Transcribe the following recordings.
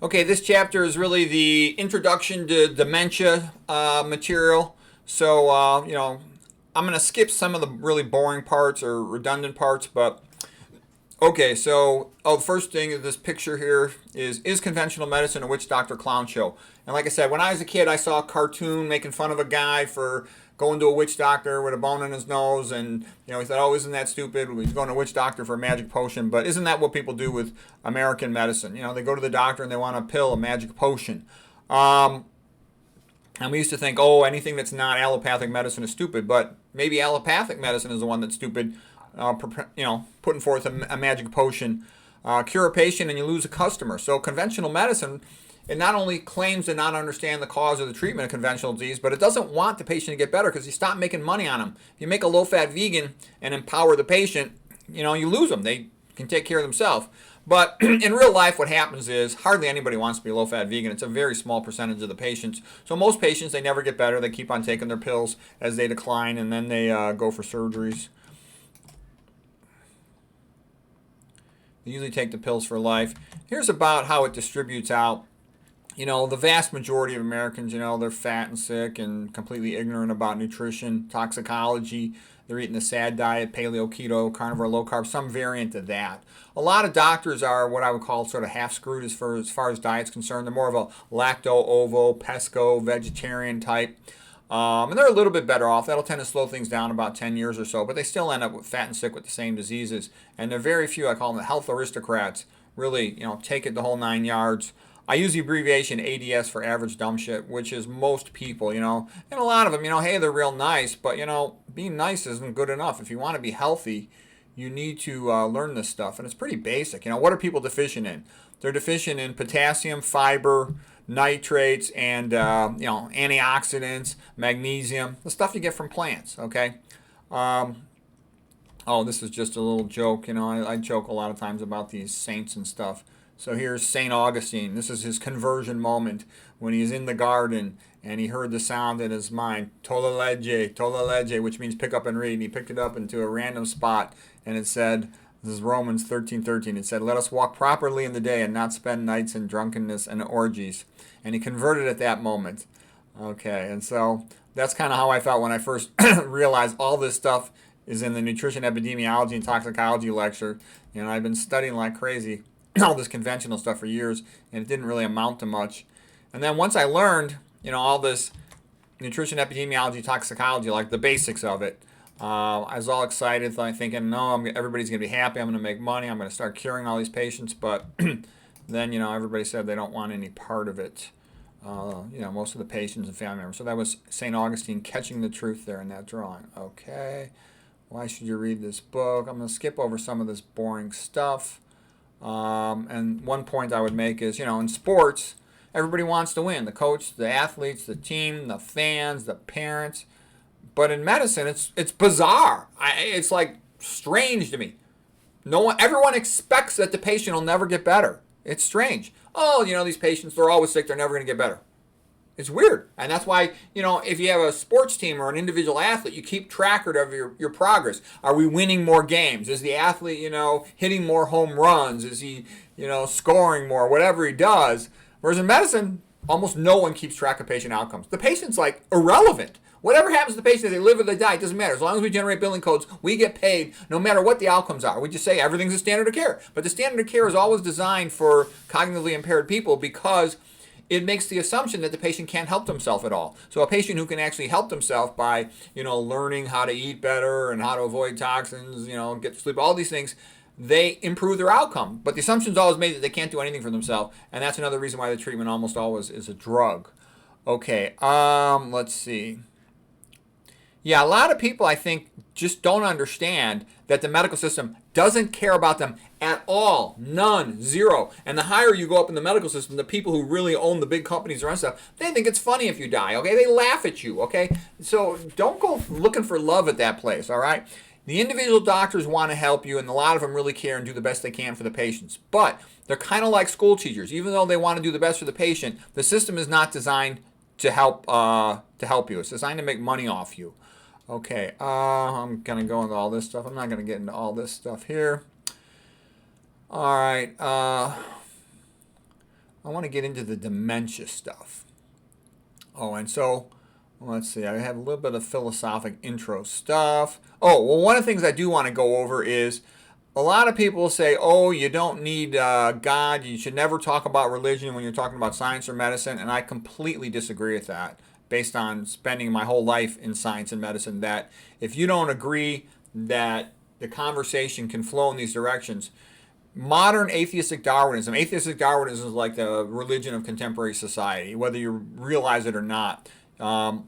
Okay, this chapter is really the introduction to dementia material. So, I'm going to skip some of the really boring parts or redundant parts, but okay, so the first thing is this picture here is conventional medicine a witch doctor clown show? And like I said, when I was a kid, I saw a cartoon making fun of a guy for going to a witch doctor with a bone in his nose, and he thought, "Oh, isn't that stupid? He's going to a witch doctor for a magic potion." But isn't that what people do with American medicine? They go to the doctor and they want a pill, a magic potion. Um, and we used to think, oh, anything that's not allopathic medicine is stupid, but maybe allopathic medicine is the one that's stupid. Putting forth a magic potion, cure a patient and you lose a customer. So conventional medicine, it not only claims to not understand the cause of the treatment of conventional disease, but it doesn't want the patient to get better because you stop making money on them. If you make a low-fat vegan and empower the patient, you lose them. They can take care of themselves. But in real life, what happens is hardly anybody wants to be low-fat vegan. It's a very small percentage of the patients. So most patients, they never get better. They keep on taking their pills as they decline, and then they go for surgeries. They usually take the pills for life. Here's about how it distributes out. The vast majority of Americans, they're fat and sick and completely ignorant about nutrition, toxicology. They're eating the SAD diet, paleo, keto, carnivore, low carb, some variant of that. A lot of doctors are what I would call sort of half screwed as far as diet's concerned. They're more of a lacto, ovo, pesco, vegetarian type. And they're a little bit better off. That'll tend to slow things down about 10 years or so, but they still end up with fat and sick with the same diseases. And they're very few, I call them the health aristocrats, really, take it the whole 9 yards. I use the abbreviation ADS for average dumb shit, which is most people, and a lot of them, hey, they're real nice, but, being nice isn't good enough. If you want to be healthy, you need to learn this stuff, and it's pretty basic. What are people deficient in? They're deficient in potassium, fiber, nitrates, and antioxidants, magnesium, the stuff you get from plants. Okay. This is just a little joke. I joke a lot of times about these saints and stuff. So here's St. Augustine. This is his conversion moment when he's in the garden and he heard the sound in his mind, tolle legge, which means pick up and read. And he picked it up into a random spot and it said, this is Romans 13:13. It said, "Let us walk properly in the day and not spend nights in drunkenness and orgies." And he converted at that moment. Okay, and so that's kind of how I felt when I first realized all this stuff is in the nutrition epidemiology and toxicology lecture. I've been studying like crazy all this conventional stuff for years, and it didn't really amount to much. And then once I learned, all this nutrition epidemiology, toxicology, like the basics of it, I was all excited, thinking, no, everybody's going to be happy. I'm going to make money. I'm going to start curing all these patients. But then, everybody said they don't want any part of it. Most of the patients and family members. So that was St. Augustine catching the truth there in that drawing. Okay. Why should you read this book? I'm going to skip over some of this boring stuff. And one point I would make is, in sports, everybody wants to win. The coach, the athletes, the team, the fans, the parents. But in medicine, it's bizarre. It's like strange to me. Everyone expects that the patient will never get better. It's strange. Oh, these patients, they're always sick. They're never going to get better. It's weird. And that's why, if you have a sports team or an individual athlete, you keep track of your progress. Are we winning more games? Is the athlete, hitting more home runs? Is he, scoring more? Whatever he does. Whereas in medicine, almost no one keeps track of patient outcomes. The patient's like irrelevant. Whatever happens to the patient, if they live or they die, it doesn't matter. As long as we generate billing codes, we get paid no matter what the outcomes are. We just say everything's a standard of care. But the standard of care is always designed for cognitively impaired people because it makes the assumption that the patient can't help themselves at all. So a patient who can actually help themselves by, learning how to eat better and how to avoid toxins, get to sleep, all these things, they improve their outcome. But the assumption is always made that they can't do anything for themselves, and that's another reason why the treatment almost always is a drug. Okay, let's see. Yeah, a lot of people, I think, just don't understand that the medical system doesn't care about them at all. None. Zero. And the higher you go up in the medical system, the people who really own the big companies around stuff, they think it's funny if you die, okay? They laugh at you, okay? So don't go looking for love at that place, all right? The individual doctors want to help you, and a lot of them really care and do the best they can for the patients. But they're kind of like school teachers. Even though they want to do the best for the patient, the system is not designed to help you. It's designed to make money off you. Okay, I'm going to go into all this stuff. I'm not going to get into all this stuff here. All right. I want to get into the dementia stuff. Oh, and so let's see. I have a little bit of philosophic intro stuff. Oh, well, one of the things I do want to go over is a lot of people say, oh, you don't need God. You should never talk about religion when you're talking about science or medicine. And I completely disagree with that based on spending my whole life in science and medicine. That if you don't agree that the conversation can flow in these directions, modern atheistic Darwinism is like the religion of contemporary society, whether you realize it or not. And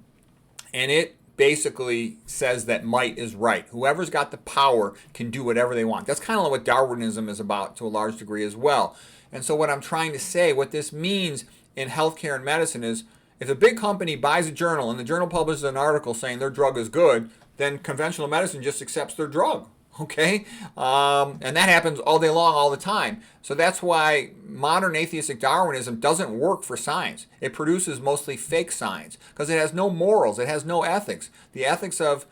it basically says that might is right. Whoever's got the power can do whatever they want. That's kind of what Darwinism is about to a large degree as well. And so what I'm trying to say, what this means in healthcare and medicine is if a big company buys a journal and the journal publishes an article saying their drug is good, then conventional medicine just accepts their drug. Okay? And that happens all day long, all the time. So that's why modern atheistic Darwinism doesn't work for science. It produces mostly fake science because it has no morals, it has no ethics. The ethics of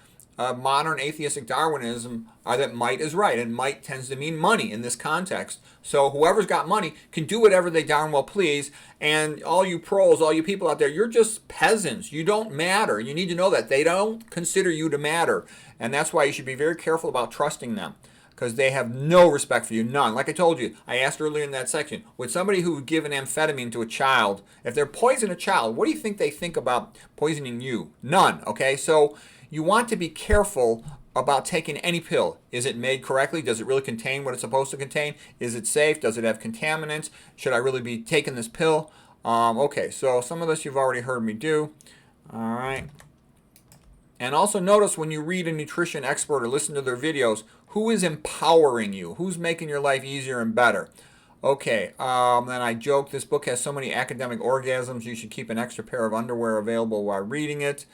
modern atheistic Darwinism are that might is right, and might tends to mean money in this context. So whoever's got money can do whatever they darn well please, and all you pros, all you people out there, you're just peasants. You don't matter. You need to know that. They don't consider you to matter, and that's why you should be very careful about trusting them, because they have no respect for you, none. Like I told you, I asked earlier in that section, would somebody who would give an amphetamine to a child, if they're poisoning a child, what do you think they think about poisoning you? None, okay? So you want to be careful about taking any pill. Is it made correctly? Does it really contain what it's supposed to contain? Is it safe? Does it have contaminants? Should I really be taking this pill? Okay, so some of this you've already heard me do. All right. And also notice when you read a nutrition expert or listen to their videos, who is empowering you? Who's making your life easier and better? Okay, then I joke, this book has so many academic orgasms, you should keep an extra pair of underwear available while reading it.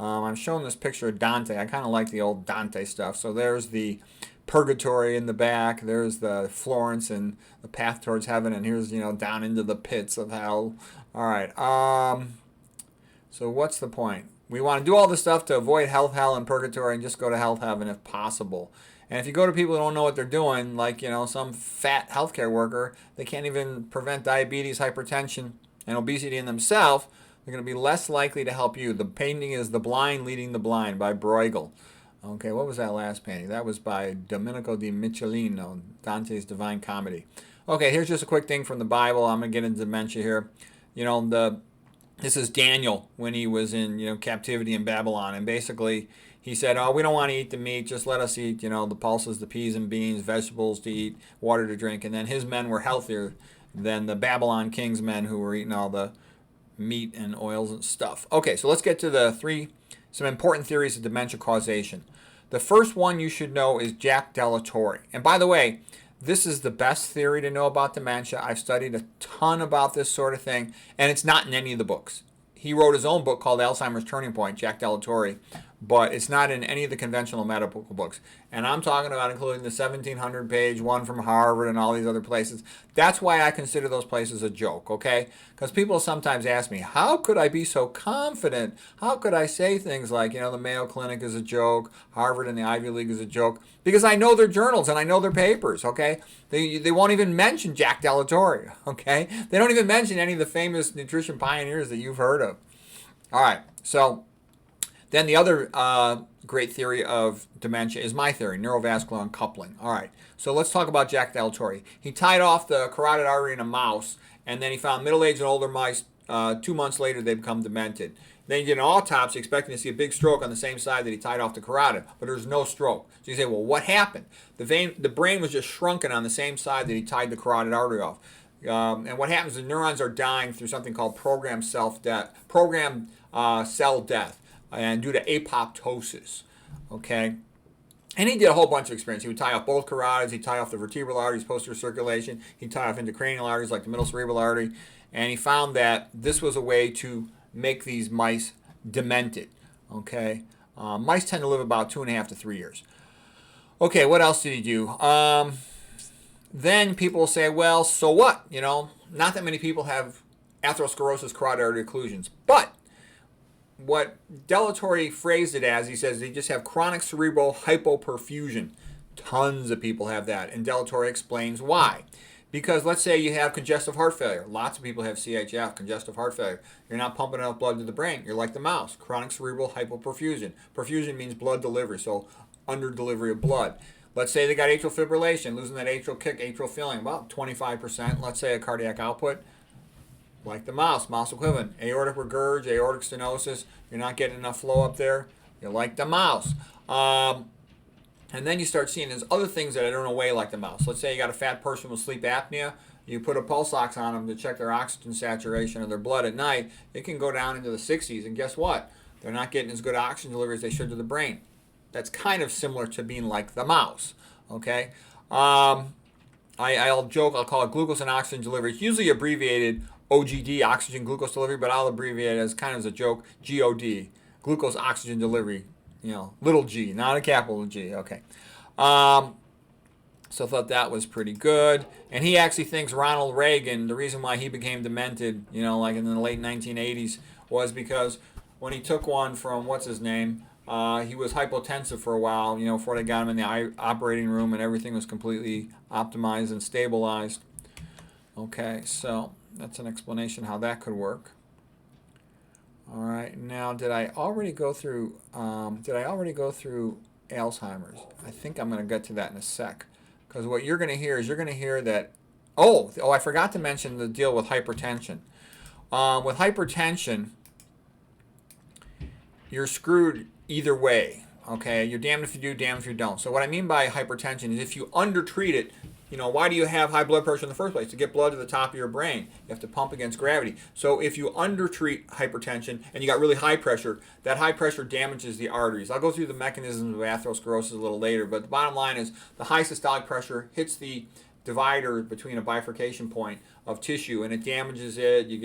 I'm showing this picture of Dante. I kind of like the old Dante stuff. So there's the purgatory in the back. There's the Florence and the path towards heaven. And here's, down into the pits of hell. All right. So what's the point? We want to do all this stuff to avoid hell, and purgatory, and just go to heaven if possible. And if you go to people who don't know what they're doing, like, some fat healthcare worker, they can't even prevent diabetes, hypertension, and obesity in themselves, they're going to be less likely to help you. The painting is The Blind Leading the Blind by Bruegel. Okay, what was that last painting? That was by Domenico di Michelino, Dante's Divine Comedy. Okay, here's just a quick thing from the Bible. I'm going to get into dementia here. This is Daniel when he was in, captivity in Babylon. And basically, he said, oh, we don't want to eat the meat. Just let us eat, the pulses, the peas and beans, vegetables to eat, water to drink. And then his men were healthier than the Babylon king's men who were eating all the meat and oils and stuff. Okay, so let's get to some important theories of dementia causation. The first one you should know is Jack Delatorre. And by the way, this is the best theory to know about dementia. I've studied a ton about this sort of thing, and it's not in any of the books. He wrote his own book called Alzheimer's Turning Point, Jack Delatorre, but it's not in any of the conventional medical books. And I'm talking about including the 1700-page one from Harvard and all these other places. That's why I consider those places a joke, okay? Because people sometimes ask me, how could I be so confident? How could I say things like, the Mayo Clinic is a joke, Harvard and the Ivy League is a joke? Because I know their journals and I know their papers, okay? They won't even mention Jack Delatorre, okay? They don't even mention any of the famous nutrition pioneers that you've heard of. All right, so then the other great theory of dementia is my theory, neurovascular uncoupling. All right, so let's talk about Jack Delatorre. He tied off the carotid artery in a mouse, and then he found middle-aged and older mice. 2 months later, they become demented. Then he did an autopsy expecting to see a big stroke on the same side that he tied off the carotid, but there was no stroke. So you say, well, what happened? The brain was just shrunken on the same side that he tied the carotid artery off. And what happens is neurons are dying through something called programmed cell death, and due to apoptosis. Okay? And he did a whole bunch of experiments. He would tie off both carotids, he'd tie off the vertebral arteries, posterior circulation, he'd tie off intracranial arteries like the middle cerebral artery, and he found that this was a way to make these mice demented. Okay? Mice tend to live about 2.5 to 3 years. Okay, what else did he do? Then people say, well, so what? Not that many people have atherosclerosis carotid artery occlusions. But what Delatorre phrased it as, he says they just have chronic cerebral hypoperfusion. Tons of people have that. And Delatorre explains why. Because let's say you have congestive heart failure. Lots of people have CHF, congestive heart failure. You're not pumping enough blood to the brain. You're like the mouse, chronic cerebral hypoperfusion. Perfusion means blood delivery, so under delivery of blood. Let's say they got atrial fibrillation, losing that atrial kick, atrial filling, about 25%. Let's say a cardiac output, like the mouse, mouse equivalent. Aortic regurg, aortic stenosis. You're not getting enough flow up there. You're like the mouse. And then you start seeing there's other things that are in a way like the mouse. Let's say you got a fat person with sleep apnea. You put a pulse ox on them to check their oxygen saturation of their blood at night. It can go down into the 60s, and guess what? They're not getting as good oxygen delivery as they should to the brain. That's kind of similar to being like the mouse. Okay. I'll joke. I'll call it glucose and oxygen delivery. It's usually abbreviated OGD, oxygen glucose delivery, but I'll abbreviate it as kind of as a joke, GOD, glucose oxygen delivery. Little g, not a capital G. Okay. So I thought that was pretty good. And he actually thinks Ronald Reagan, the reason why he became demented, like in the late 1980s, was because when he took one from, what's his name, he was hypotensive for a while, before they got him in the operating room and everything was completely optimized and stabilized. Okay, so that's an explanation how that could work. All right, now did I already go through Alzheimer's? I think I'm going to get to that in a sec. Because what you're going to hear is that, I forgot to mention the deal with hypertension. With hypertension, you're screwed either way. Okay, you're damned if you do, damned if you don't. So what I mean by hypertension is if you undertreat it, why do you have high blood pressure in the first place? To get blood to the top of your brain. You have to pump against gravity. So if you undertreat hypertension and you got really high pressure, that high pressure damages the arteries. I'll go through the mechanisms of atherosclerosis a little later, but the bottom line is the high systolic pressure hits the divider between a bifurcation point of tissue and it damages it. You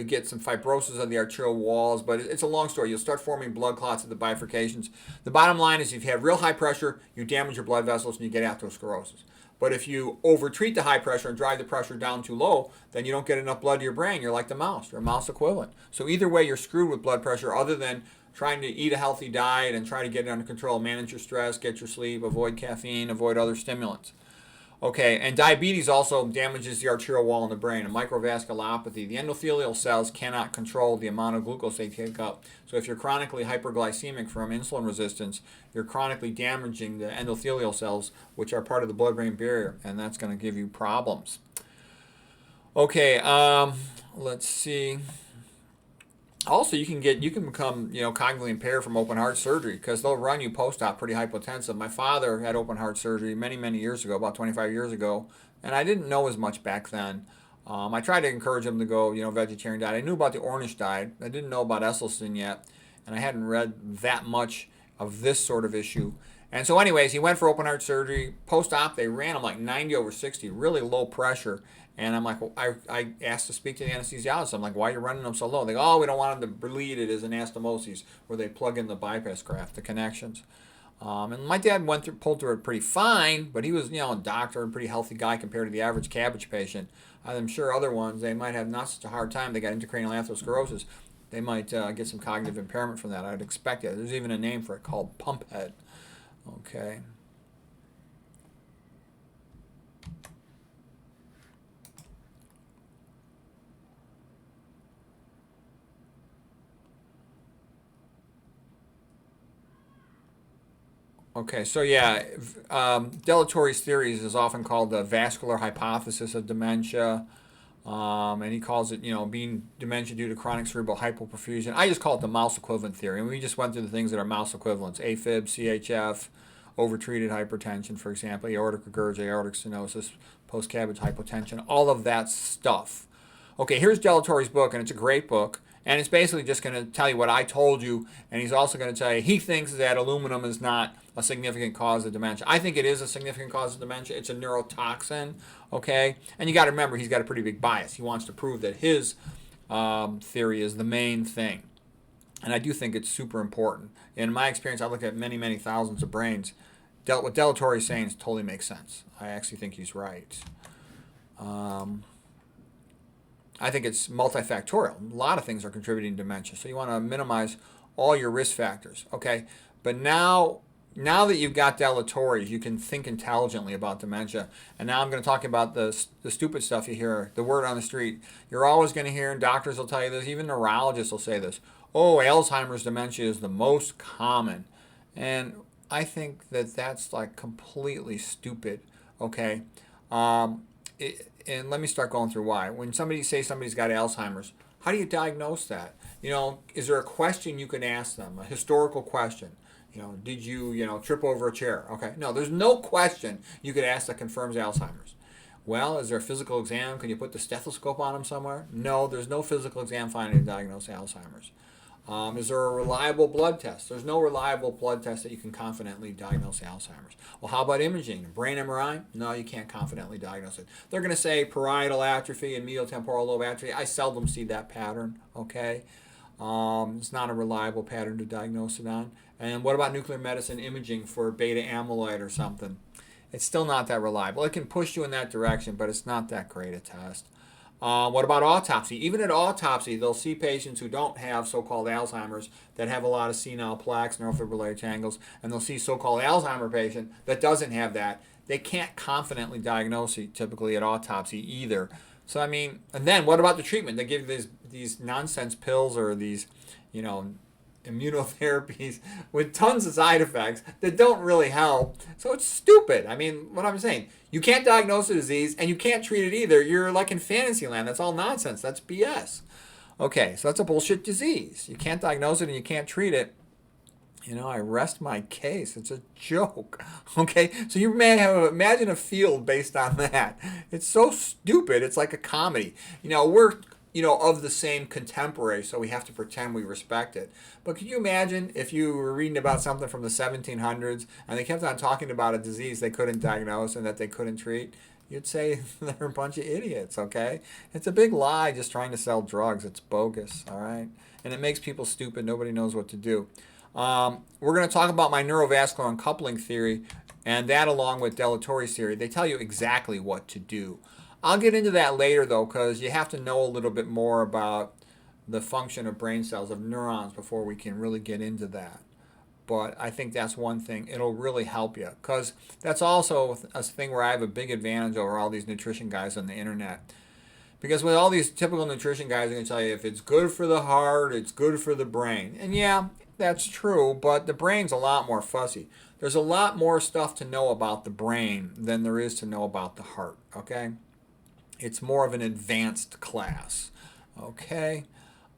get some fibrosis of the arterial walls, but it's a long story. You'll start forming blood clots at the bifurcations. The bottom line is if you have real high pressure, you damage your blood vessels and you get atherosclerosis. But if you overtreat the high pressure and drive the pressure down too low, then you don't get enough blood to your brain. You're like the mouse. You're a mouse equivalent. So either way, you're screwed with blood pressure other than trying to eat a healthy diet and try to get it under control, manage your stress, get your sleep, avoid caffeine, avoid other stimulants. Okay, and diabetes also damages the arterial wall in the brain, and microvasculopathy. The endothelial cells cannot control the amount of glucose they take up. So if you're chronically hyperglycemic from insulin resistance, you're chronically damaging the endothelial cells, which are part of the blood-brain barrier, and that's going to give you problems. Okay, let's see. Also, you can become cognitively impaired from open heart surgery because they'll run you post-op pretty hypotensive. My father had open heart surgery many years ago, about 25 years ago, and I didn't know as much back then. I tried to encourage him to go vegetarian diet. I knew about the Ornish diet. I didn't know about Esselstyn yet, and I hadn't read that much of this sort of issue. And so anyways, he went for open heart surgery. Post-op, they ran him like 90/60, really low pressure. And I'm like, well, I asked to speak to the anesthesiologist. I'm like, why are you running them so low? They go, we don't want them to bleed it as anastomosis, where they plug in the bypass graft, the connections. And my dad pulled through it pretty fine, but he was, a doctor, a pretty healthy guy compared to the average cabbage patient. I'm sure other ones, they might have not such a hard time. They got intracranial atherosclerosis. They might get some cognitive impairment from that. I'd expect it. There's even a name for it called pump head. Okay. Okay, so yeah, Delatorre's theories is often called the vascular hypothesis of dementia, and he calls it, being dementia due to chronic cerebral hypoperfusion. I just call it the mouse equivalent theory, and we just went through the things that are mouse equivalents: AFib, CHF, overtreated hypertension, for example, aortic regurg, aortic stenosis, post-cabbage hypotension, all of that stuff. Okay, here's Delatorre's book, and it's a great book. And it's basically just going to tell you what I told you, and he's also going to tell you he thinks that aluminum is not a significant cause of dementia. I think it is a significant cause of dementia. It's a neurotoxin, okay? And you got to remember, he's got a pretty big bias. He wants to prove that his theory is the main thing. And I do think it's super important. In my experience, I look at many thousands of brains. What Delatorre is saying totally makes sense. I actually think he's right. I think it's multifactorial. A lot of things are contributing to dementia. So you want to minimize all your risk factors, okay? But now now that you've got deletories, you can think intelligently about dementia. And now I'm going to talk about the stupid stuff you hear, the word on the street. You're always going to hear, and doctors will tell you this, even neurologists will say this. Oh, Alzheimer's dementia is the most common. And I think that that's like completely stupid. Okay. And let me start going through why. When somebody says somebody's got Alzheimer's, how do you diagnose that? Is there a question you can ask them, a historical question? Did you trip over a chair? Okay. No, there's no question you could ask that confirms Alzheimer's. Well, is there a physical exam? Can you put the stethoscope on them somewhere? No, there's no physical exam finding to diagnose Alzheimer's. Is there a reliable blood test? There's no reliable blood test that you can confidently diagnose Alzheimer's. Well, how about imaging? Brain MRI? No, you can't confidently diagnose it. They're going to say parietal atrophy and medial temporal lobe atrophy. I seldom see that pattern, okay? It's not a reliable pattern to diagnose it on. And what about nuclear medicine imaging for beta amyloid or something? It's still not that reliable. It can push you in that direction, but it's not that great a test. What about autopsy? Even at autopsy, they'll see patients who don't have so-called Alzheimer's that have a lot of senile plaques, neurofibrillary tangles, and they'll see so-called Alzheimer patient that doesn't have that. They can't confidently diagnose it typically at autopsy either. So I mean, and then what about the treatment? They give these nonsense pills or these, immunotherapies with tons of side effects that don't really help. So it's stupid. I mean, what I'm saying, you can't diagnose a disease and you can't treat it either. You're like in fantasy land. That's all nonsense. That's BS. Okay, so that's a bullshit disease. You can't diagnose it and you can't treat it. I rest my case. It's a joke. Okay, so you may have imagine a field based on that. It's so stupid. It's like a comedy. We're of the same contemporary, so we have to pretend we respect it. But could you imagine if you were reading about something from the 1700s and they kept on talking about a disease they couldn't diagnose and that they couldn't treat? You'd say they're a bunch of idiots, okay? It's a big lie just trying to sell drugs. It's bogus, all right? And it makes people stupid. Nobody knows what to do. We're going to talk about my neurovascular uncoupling theory, and that along with Delatorre's theory. They tell you exactly what to do. I'll get into that later, though, because you have to know a little bit more about the function of brain cells, of neurons, before we can really get into that. But I think that's one thing. It'll really help you, because that's also a thing where I have a big advantage over all these nutrition guys on the internet. Because with all these typical nutrition guys, they're going to tell you if it's good for the heart, it's good for the brain. And yeah, that's true, but the brain's a lot more fussy. There's a lot more stuff to know about the brain than there is to know about the heart, okay? It's more of an advanced class. Okay.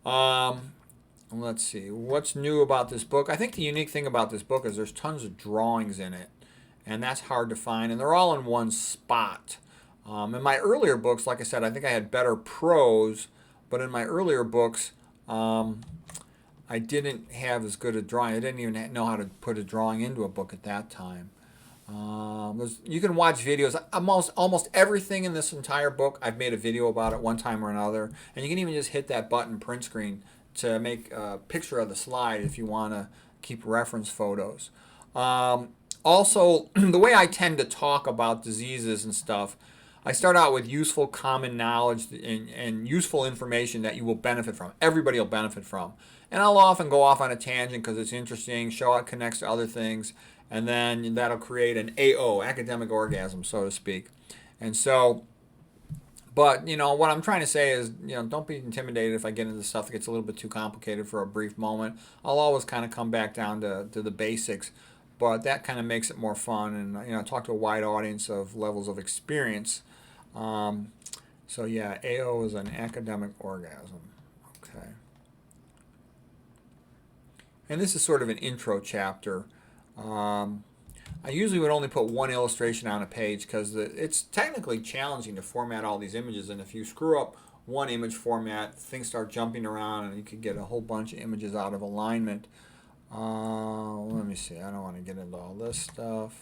Let's see. What's new about this book? I think the unique thing about this book is there's tons of drawings in it. And that's hard to find. And they're all in one spot. In my earlier books, like I said, I think I had better prose. But in my earlier books, I didn't have as good a drawing. I didn't even know how to put a drawing into a book at that time. You can watch videos. Almost everything in this entire book, I've made a video about it one time or another. And you can even just hit that button print screen to make a picture of the slide if you want to keep reference photos. Also, the way I tend to talk about diseases and stuff, I start out with useful common knowledge and useful information that you will benefit from. Everybody will benefit from. And I'll often go off on a tangent because it's interesting, show how it connects to other things. And then that'll create an AO, academic orgasm, so to speak. And so, but, what I'm trying to say is, don't be intimidated if I get into stuff that gets a little bit too complicated for a brief moment. I'll always kind of come back down to the basics, but that kind of makes it more fun and, talk to a wide audience of levels of experience. So, yeah, AO is an academic orgasm. Okay. And this is sort of an intro chapter. I usually would only put one illustration on a page because it's technically challenging to format all these images, and if you screw up one image format, things start jumping around and you could get a whole bunch of images out of alignment. Let me see, I don't want to get into all this stuff.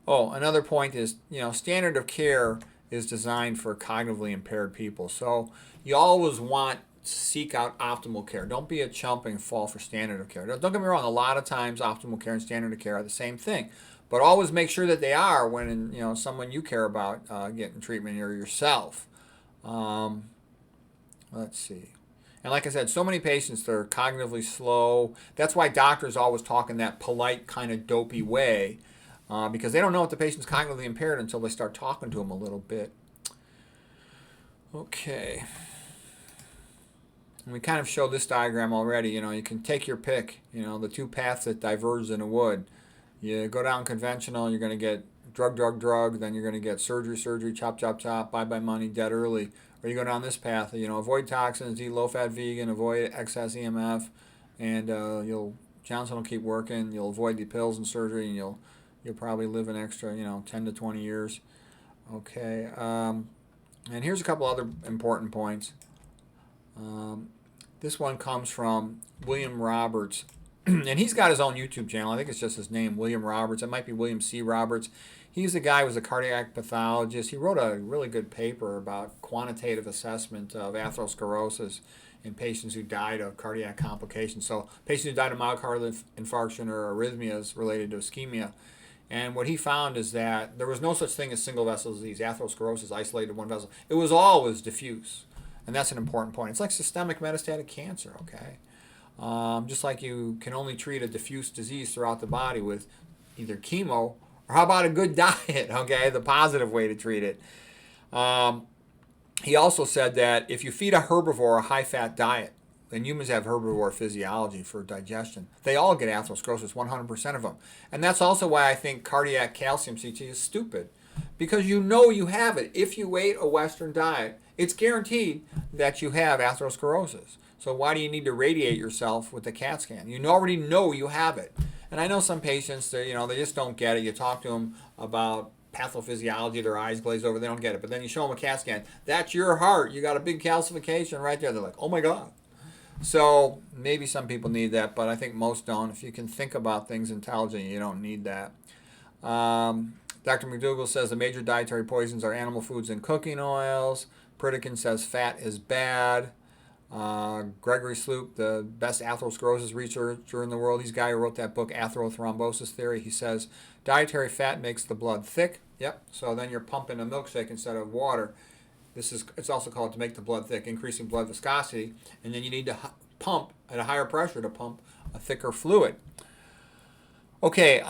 Oh, another point is, standard of care is designed for cognitively impaired people, so you always want seek out optimal care. Don't be a chump and fall for standard of care. Don't get me wrong, a lot of times optimal care and standard of care are the same thing, but always make sure that they are when someone you care about getting treatment or yourself. Let's see. And like I said, so many patients, they're cognitively slow. That's why doctors always talk in that polite, kind of dopey way, because they don't know if the patient's cognitively impaired until they start talking to them a little bit. Okay. And we kind of showed this diagram already. You can take your pick, the two paths that diverge in a wood. You go down conventional, you're going to get drug, drug, drug, then you're going to get surgery, surgery, chop, chop, chop, bye-bye money, dead early. Or you go down this path, avoid toxins, eat low-fat vegan, avoid excess EMF, and Johnson will keep working. You'll avoid the pills and surgery, and you'll probably live an extra, 10 to 20 years. Okay, and here's a couple other important points. This one comes from William Roberts, and he's got his own YouTube channel. I think it's just his name, William Roberts. It might be William C. Roberts. He's the guy who was a cardiac pathologist. He wrote a really good paper about quantitative assessment of atherosclerosis in patients who died of cardiac complications. So patients who died of myocardial infarction or arrhythmias related to ischemia. And what he found is that there was no such thing as single vessel disease, atherosclerosis isolated to one vessel. It was always diffuse. And that's an important point. It's like systemic metastatic cancer, okay? Just like you can only treat a diffuse disease throughout the body with either chemo or how about a good diet, okay? The positive way to treat it. He also said that if you feed a herbivore a high-fat diet, and humans have herbivore physiology for digestion, they all get atherosclerosis, 100% of them. And that's also why I think cardiac calcium CT is stupid, because you have it. If you ate a Western diet, it's guaranteed that you have atherosclerosis. So why do you need to radiate yourself with the CAT scan? You already know you have it. And I know some patients, they just don't get it. You talk to them about pathophysiology, their eyes glaze over, they don't get it. But then you show them a CAT scan. That's your heart. You got a big calcification right there. They're like, oh my God. So maybe some people need that, but I think most don't. If you can think about things intelligently, you don't need that. Dr. McDougall says the major dietary poisons are animal foods and cooking oils. Pritikin says fat is bad. Gregory Sloop, the best atherosclerosis researcher in the world, he's the guy who wrote that book, Atherothrombosis Theory. He says dietary fat makes the blood thick. Yep. So then you're pumping a milkshake instead of water. It's also called to make the blood thick, increasing blood viscosity, and then you need to pump at a higher pressure to pump a thicker fluid. Okay,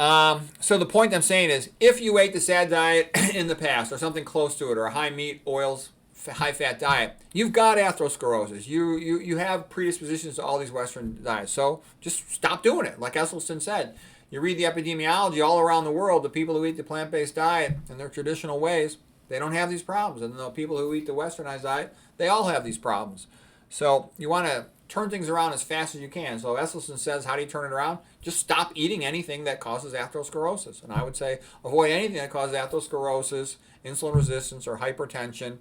so the point I'm saying is, if you ate the SAD diet in the past, or something close to it, or a high meat, oils, high fat diet, you've got atherosclerosis. You have predispositions to all these Western diets. So just stop doing it. Like Esselstyn said, you read the epidemiology all around the world, the people who eat the plant-based diet in their traditional ways, they don't have these problems. And the people who eat the westernized diet, they all have these problems. So you want to turn things around as fast as you can. So Esselstyn says, how do you turn it around? Just stop eating anything that causes atherosclerosis. And I would say avoid anything that causes atherosclerosis, insulin resistance, or hypertension.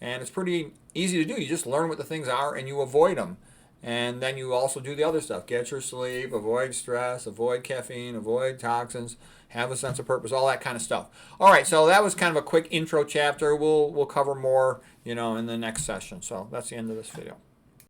And it's pretty easy to do. You just learn what the things are and you avoid them. And then you also do the other stuff. Get your sleep, avoid stress, avoid caffeine, avoid toxins, have a sense of purpose, all that kind of stuff. All right, so that was kind of a quick intro chapter. We'll cover more, in the next session. So that's the end of this video.